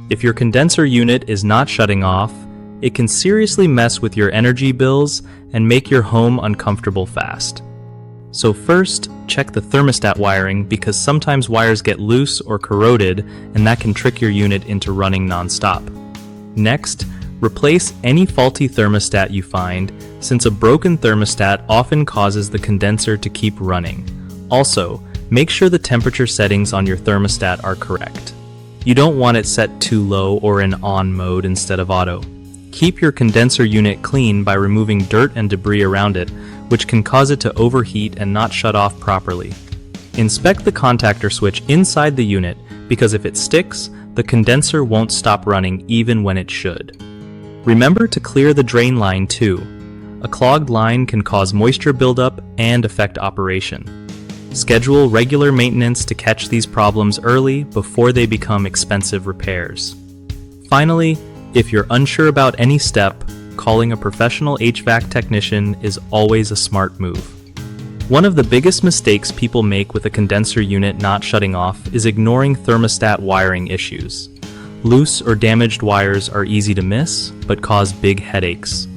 If your condenser unit is not shutting off, it can seriously mess with your energy bills and make your home uncomfortable fast. So first, check the thermostat wiring because sometimes wires get loose or corroded and that can trick your unit into running nonstop. Next, replace any faulty thermostat you find, since a broken thermostat often causes the condenser to keep running. Also, make sure the temperature settings on your thermostat are correct. You don't want it set too low or in on mode instead of auto. Keep your condenser unit clean by removing dirt and debris around it, which can cause it to overheat and not shut off properly. Inspect the contactor switch inside the unit because if it sticks, the condenser won't stop running even when it should. Remember to clear the drain line too. A clogged line can cause moisture buildup and affect operation. Schedule regular maintenance to catch these problems early before they become expensive repairs. Finally, if you're unsure about any step, calling a professional HVAC technician is always a smart move. One of the biggest mistakes people make with a condenser unit not shutting off is ignoring thermostat wiring issues. Loose or damaged wires are easy to miss, but cause big headaches.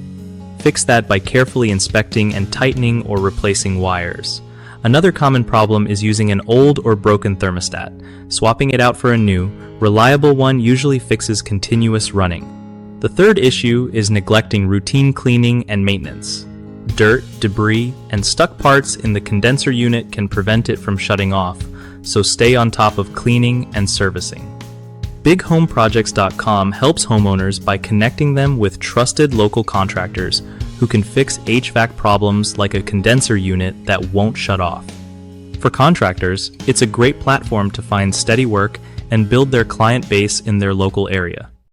Fix that by carefully inspecting and tightening or replacing wires. Another common problem is using an old or broken thermostat. Swapping it out for a new, reliable one usually fixes continuous running. The third issue is neglecting routine cleaning and maintenance. Dirt, debris, and stuck parts in the condenser unit can prevent it from shutting off, so stay on top of cleaning and servicing. BigHomeProjects.com helps homeowners by connecting them with trusted local contractors who can fix HVAC problems like a condenser unit that won't shut off. For contractors, it's a great platform to find steady work and build their client base in their local area.